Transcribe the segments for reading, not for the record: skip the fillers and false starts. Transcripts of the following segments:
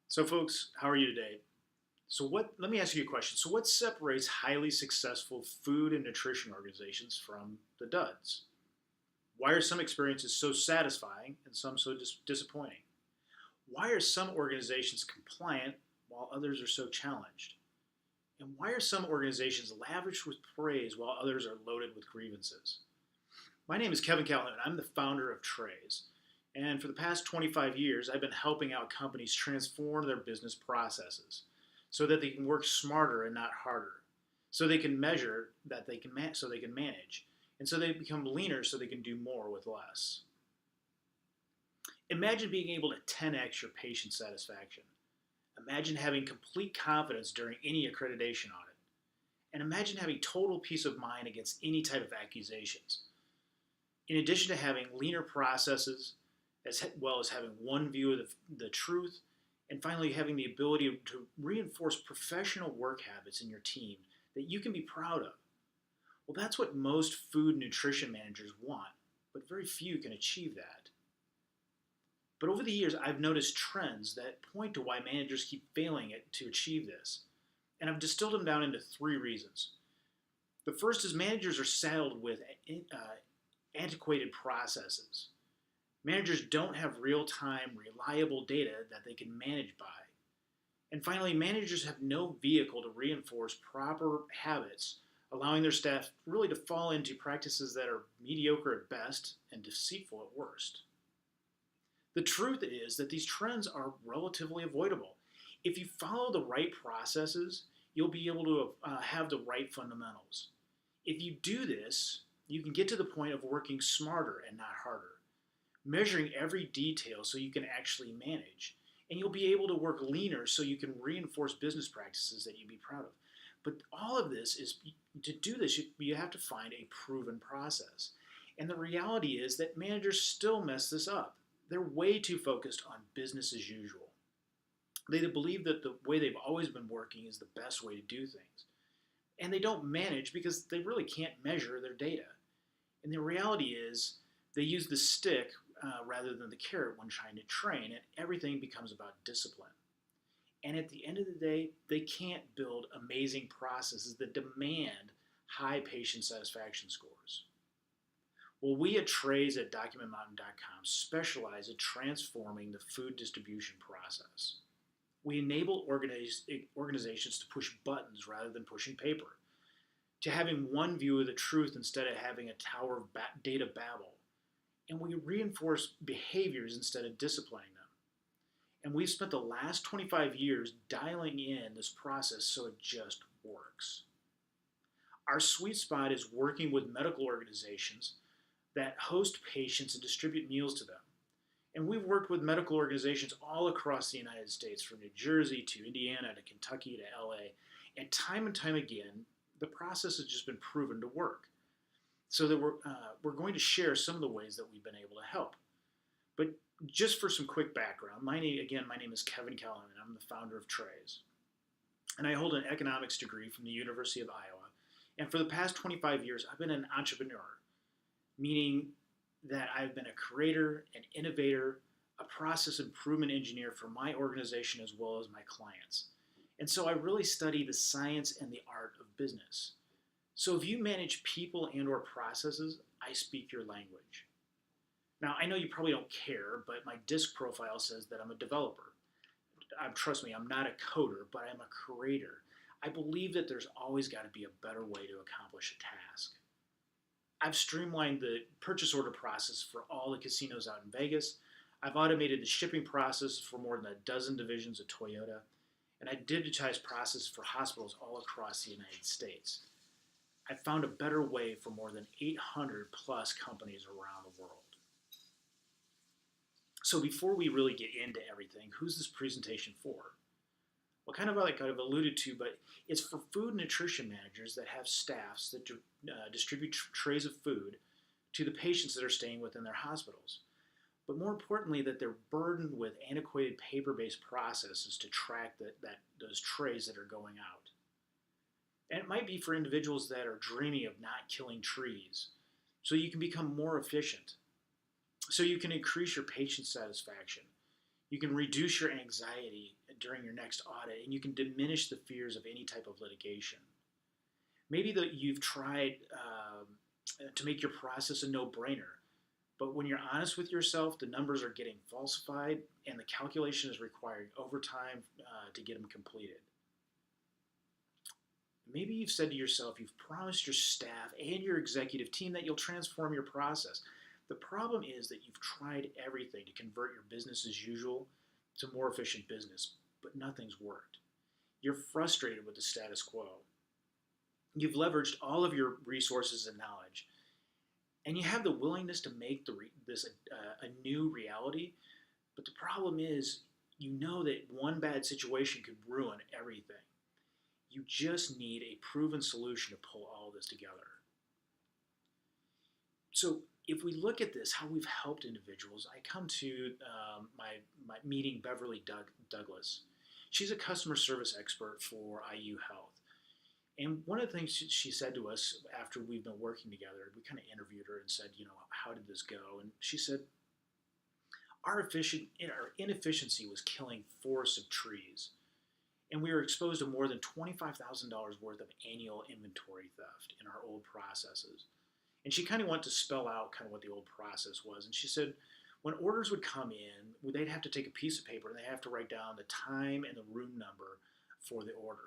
So, folks, how are you today? Let me ask you a question. So, what separates highly successful food and nutrition organizations from the duds? Why are some experiences so satisfying and some so disappointing? Why are some organizations compliant while others are so challenged? And why are some organizations lavish with praise while others are loaded with grievances? My name is Kevin Calhoun. I'm the founder of Trays. And for the past 25 years, I've been helping out companies transform their business processes so that they can work smarter and not harder. So they can measure that so they can manage. And so they become leaner so they can do more with less. Imagine being able to 10x your patient satisfaction. Imagine having complete confidence during any accreditation audit. And imagine having total peace of mind against any type of accusations. In addition to having leaner processes, as well as having one view of the truth, and finally having the ability to reinforce professional work habits in your team that you can be proud of. Well, that's what most food nutrition managers want, but very few can achieve that. But over the years, I've noticed trends that point to why managers keep failing to achieve this. And I've distilled them down into three reasons. The first is managers are saddled with antiquated processes. Managers don't have real-time, reliable data that they can manage by. And finally, managers have no vehicle to reinforce proper habits, allowing their staff really to fall into practices that are mediocre at best and deceitful at worst. The truth is that these trends are relatively avoidable. If you follow the right processes, you'll be able to have the right fundamentals. If you do this, you can get to the point of working smarter and not harder, measuring every detail so you can actually manage. And you'll be able to work leaner so you can reinforce business practices that you'd be proud of. But all of this is, to do this, you have to find a proven process. And the reality is that managers still mess this up. They're way too focused on business as usual. They believe that the way they've always been working is the best way to do things. And they don't manage because they really can't measure their data. And the reality is they use the stick rather than the carrot when trying to train, and everything becomes about discipline. And at the end of the day, they can't build amazing processes that demand high patient satisfaction scores. Well, we at Trays at DocumentMountain.com specialize in transforming the food distribution process. We enable organizations to push buttons rather than pushing paper, to having one view of the truth instead of having a tower of data babble. And we reinforce behaviors instead of disciplining them. And we've spent the last 25 years dialing in this process so it just works. Our sweet spot is working with medical organizations that host patients and distribute meals to them. And we've worked with medical organizations all across the United States, from New Jersey to Indiana to Kentucky to LA. And time again, the process has just been proven to work. So that we're going to share some of the ways that we've been able to help. But just for some quick background, my name is Kevin Calhoun, and I'm the founder of Trays. And I hold an economics degree from the University of Iowa. And for the past 25 years, I've been an entrepreneur, meaning that I've been a creator, an innovator, a process improvement engineer for my organization as well as my clients. And so I really study the science and the art of business. So if you manage people and or processes, I speak your language. Now, I know you probably don't care, but my DISC profile says that I'm a developer. Trust me, I'm not a coder, but I'm a creator. I believe that there's always got to be a better way to accomplish a task. I've streamlined the purchase order process for all the casinos out in Vegas. I've automated the shipping process for more than a dozen divisions of Toyota. And I digitized processes for hospitals all across the United States. I found a better way for more than 800 plus companies around the world. So before we really get into everything, who's this presentation for? Well, kind of like I've alluded to, but it's for food nutrition managers that have staffs that distribute trays of food to the patients that are staying within their hospitals. But more importantly, that they're burdened with antiquated paper-based processes to track those trays that are going out. And it might be for individuals that are dreaming of not killing trees, so you can become more efficient, so you can increase your patient satisfaction. You can reduce your anxiety during your next audit, and you can diminish the fears of any type of litigation. Maybe that you've tried to make your process a no-brainer, but when you're honest with yourself, the numbers are getting falsified, and the calculation is requiring overtime to get them completed. Maybe you've said to yourself, you've promised your staff and your executive team that you'll transform your process. The problem is that you've tried everything to convert your business as usual to more efficient business, but nothing's worked. You're frustrated with the status quo. You've leveraged all of your resources and knowledge, and you have the willingness to make this a new reality. But the problem is, you know that one bad situation could ruin everything. You just need a proven solution to pull all this together. So if we look at this, how we've helped individuals, I come to my meeting Beverly Douglas. She's a customer service expert for IU Health. And one of the things she said to us after we've been working together, we kind of interviewed her and said, how did this go? And she said, our inefficiency was killing forests of trees. And we were exposed to more than $25,000 worth of annual inventory theft in our old processes. And she kind of wanted to spell out kind of what the old process was. And she said, when orders would come in, they'd have to take a piece of paper and they have to write down the time and the room number for the order.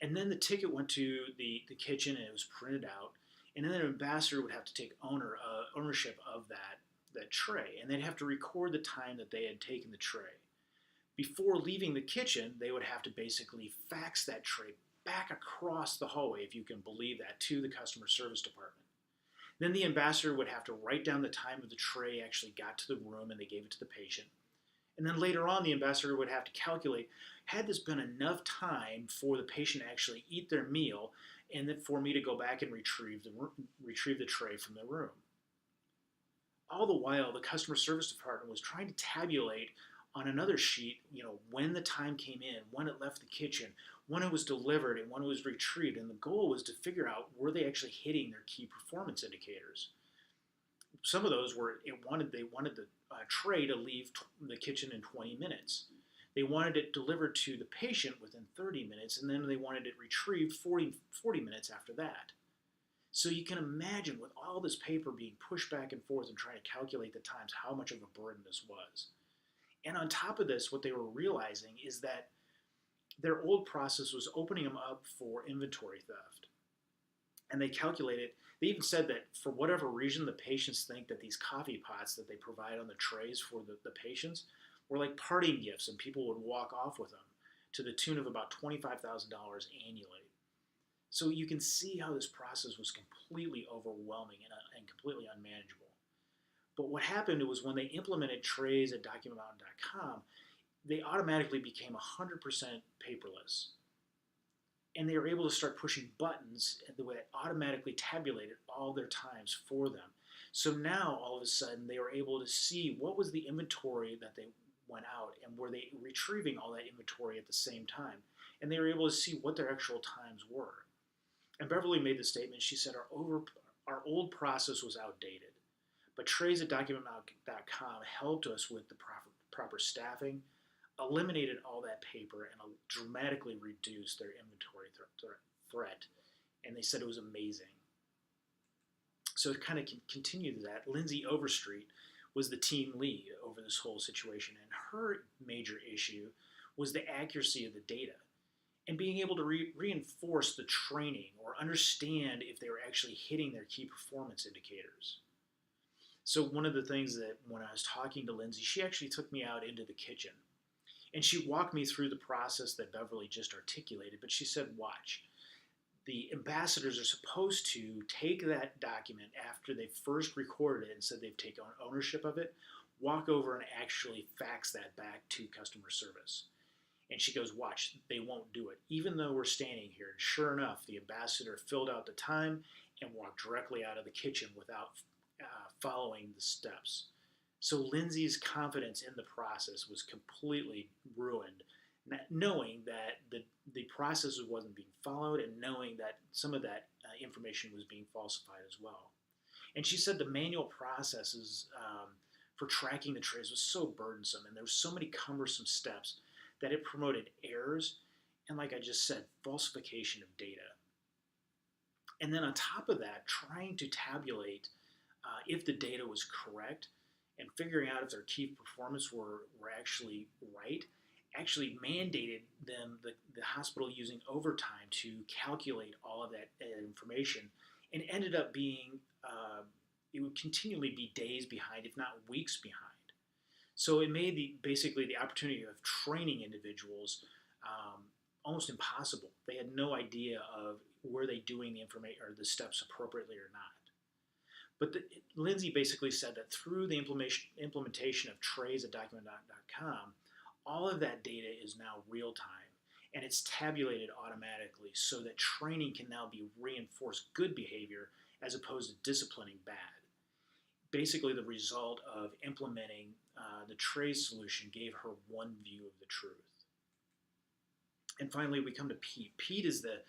And then the ticket went to the kitchen and it was printed out. And then an ambassador would have to take ownership of that tray. And they'd have to record the time that they had taken the tray. Before leaving the kitchen, they would have to basically fax that tray back across the hallway, if you can believe that, to the customer service department. Then the ambassador would have to write down the time of the tray actually got to the room and they gave it to the patient. And then later on, the ambassador would have to calculate, had this been enough time for the patient to actually eat their meal and then for me to go back and retrieve the tray from the room. All the while, the customer service department was trying to tabulate on another sheet, when the time came in, when it left the kitchen, when it was delivered, and when it was retrieved. And the goal was to figure out, were they actually hitting their key performance indicators? Some of those they wanted the tray to leave the kitchen in 20 minutes. They wanted it delivered to the patient within 30 minutes, and then they wanted it retrieved 40 minutes after that. So you can imagine, with all this paper being pushed back and forth and trying to calculate the times, how much of a burden this was. And on top of this, what they were realizing is that their old process was opening them up for inventory theft. And they even said that for whatever reason, the patients think that these coffee pots that they provide on the trays for the patients were like parting gifts, and people would walk off with them to the tune of about $25,000 annually. So you can see how this process was completely overwhelming and completely unmanageable. But what happened was, when they implemented trays at DocumentMountain.com, they automatically became 100% paperless. And they were able to start pushing buttons that automatically tabulated all their times for them. So now, all of a sudden, they were able to see what was the inventory that they went out, and were they retrieving all that inventory at the same time. And they were able to see what their actual times were. And Beverly made the statement, she said, our old process was outdated. But trays at DocumentMountain.com helped us with the proper staffing, eliminated all that paper, and dramatically reduced their inventory threat. And they said it was amazing. So to kind of continue that, Lindsay Overstreet was the team lead over this whole situation. And her major issue was the accuracy of the data and being able to reinforce the training or understand if they were actually hitting their key performance indicators. So one of the things that, when I was talking to Lindsay, she actually took me out into the kitchen. And she walked me through the process that Beverly just articulated, but she said, watch. The ambassadors are supposed to take that document after they've first recorded it and said they've taken ownership of it, walk over and actually fax that back to customer service. And she goes, watch, they won't do it, even though we're standing here. And sure enough, the ambassador filled out the time and walked directly out of the kitchen without following the steps. So Lindsay's confidence in the process was completely ruined, knowing that the process wasn't being followed, and knowing that some of that information was being falsified as well. And she said the manual processes for tracking the trays was so burdensome, and there were so many cumbersome steps that it promoted errors and, like I just said, falsification of data. And then on top of that, trying to tabulate if the data was correct and figuring out if their key performance were actually right, actually mandated the hospital using overtime to calculate all of that information, and ended up being it would continually be days behind, if not weeks behind. So it made basically the opportunity of training individuals almost impossible. They had no idea of were they doing the information or the steps appropriately or not. But Lindsay basically said that through the implementation of trays at Document.com, all of that data is now real time, and it's tabulated automatically so that training can now be reinforced good behavior as opposed to disciplining bad. Basically, the result of implementing the trays solution gave her one view of the truth. And finally, we come to Pete. Pete is the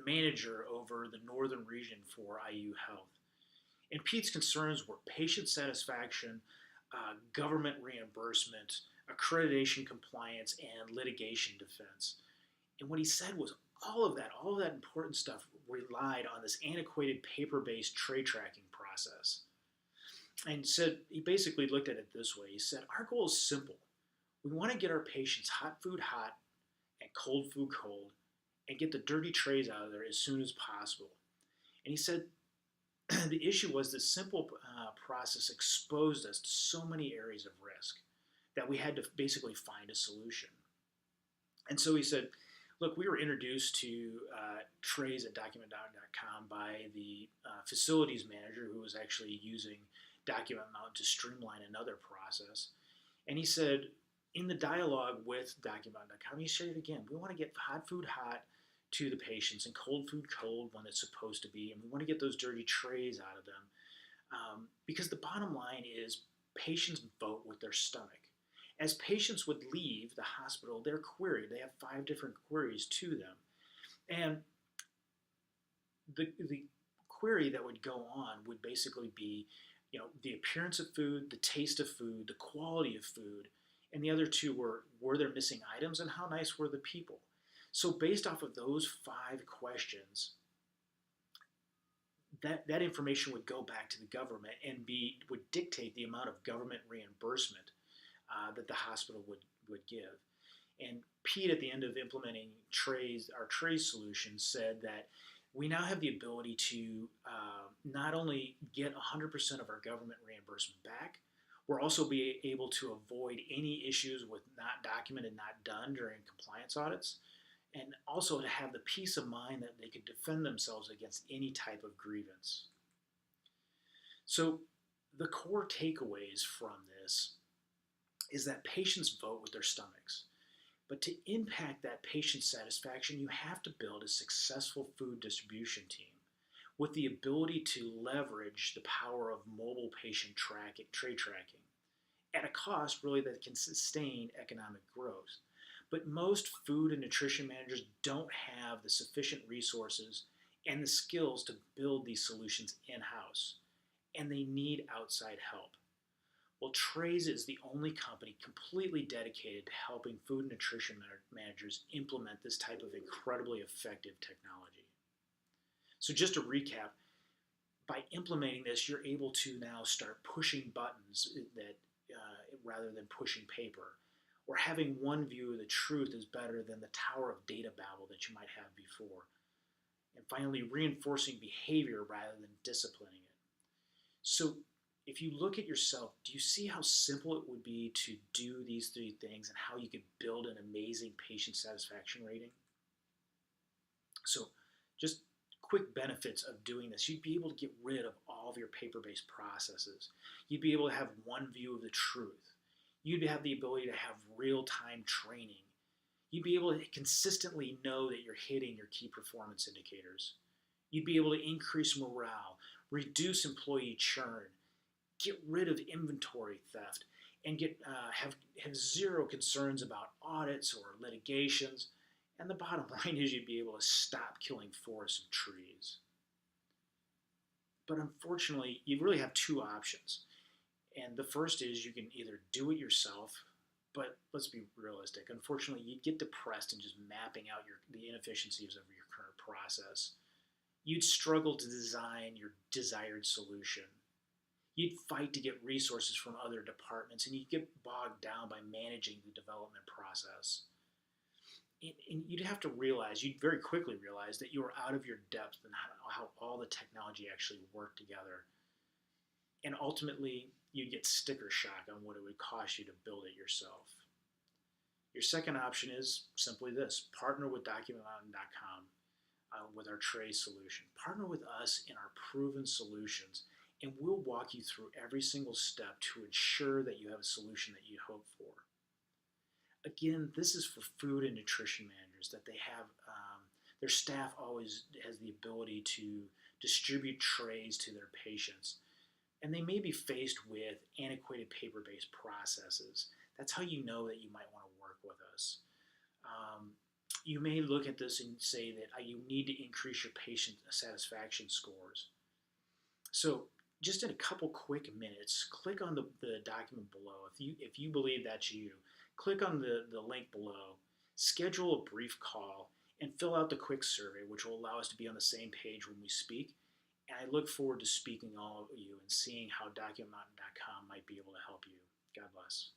manager over the northern region for IU Health. And Pete's concerns were patient satisfaction, government reimbursement, accreditation compliance, and litigation defense. And what he said was all of that important stuff relied on this antiquated paper-based tray tracking process. And said, he basically looked at it this way. He said, our goal is simple. We want to get our patients hot food hot and cold food cold and get the dirty trays out of there as soon as possible. And he said, the issue was this simple process exposed us to so many areas of risk that we had to basically find a solution. And so he said, look, we were introduced to trays at Document.com by the facilities manager who was actually using Document Mountain to streamline another process. And he said, in the dialogue with Document.com, he said again, we want to get hot food hot to the patients and cold food cold when it's supposed to be, and we want to get those dirty trays out of them. Because the bottom line is patients vote with their stomach. As patients would leave the hospital, they're queried. They have 5 different queries to them. And the query that would go on would basically be, the appearance of food, the taste of food, the quality of food, and the other 2 were there missing items and how nice were the people? So based off of those 5 questions, that information would go back to the government and would dictate the amount of government reimbursement that the hospital would give. And Pete, at the end of implementing our trays solution, said that we now have the ability to not only get 100% of our government reimbursement back, we'll also be able to avoid any issues with not documented, not done during compliance audits, and also to have the peace of mind that they could defend themselves against any type of grievance. So the core takeaways from this is that patients vote with their stomachs. But to impact that patient satisfaction, you have to build a successful food distribution team with the ability to leverage the power of mobile patient tray tracking at a cost really that can sustain economic growth. But most food and nutrition managers don't have the sufficient resources and the skills to build these solutions in-house, and they need outside help. Well, Trays is the only company completely dedicated to helping food and nutrition managers implement this type of incredibly effective technology. So just to recap, by implementing this, you're able to now start pushing buttons that rather than pushing paper. Or having one view of the truth is better than the tower of data babble that you might have before. And finally, reinforcing behavior rather than disciplining it. So if you look at yourself, do you see how simple it would be to do these 3 things and how you could build an amazing patient satisfaction rating? So just quick benefits of doing this. You'd be able to get rid of all of your paper-based processes. You'd be able to have one view of the truth. You'd have the ability to have real-time training. You'd be able to consistently know that you're hitting your key performance indicators. You'd be able to increase morale, reduce employee churn, get rid of inventory theft, and have 0 concerns about audits or litigations. And the bottom line is you'd be able to stop killing forests of trees. But unfortunately, you really have 2 options. And the first is you can either do it yourself, but let's be realistic. Unfortunately, you'd get depressed in just mapping out the inefficiencies of your current process. You'd struggle to design your desired solution. You'd fight to get resources from other departments, and you'd get bogged down by managing the development process. And you'd have to realize, you'd very quickly realize that you were out of your depth and how all the technology actually worked together. And ultimately, you'd get sticker shock on what it would cost you to build it yourself. Your second option is simply this: partner with DocumentMountain.com with our tray solution. Partner with us in our proven solutions, and we'll walk you through every single step to ensure that you have a solution that you hope for. Again, this is for food and nutrition managers, that they have their staff always has the ability to distribute trays to their patients, and they may be faced with antiquated paper-based processes. That's how you know that you might want to work with us. You may look at this and say that you need to increase your patient satisfaction scores. So just in a couple quick minutes, click on the document below. If you believe that's you, click on the link below, schedule a brief call, and fill out the quick survey, which will allow us to be on the same page when we speak. And I look forward to speaking to all of you and seeing how DocumentMountain.com might be able to help you. God bless.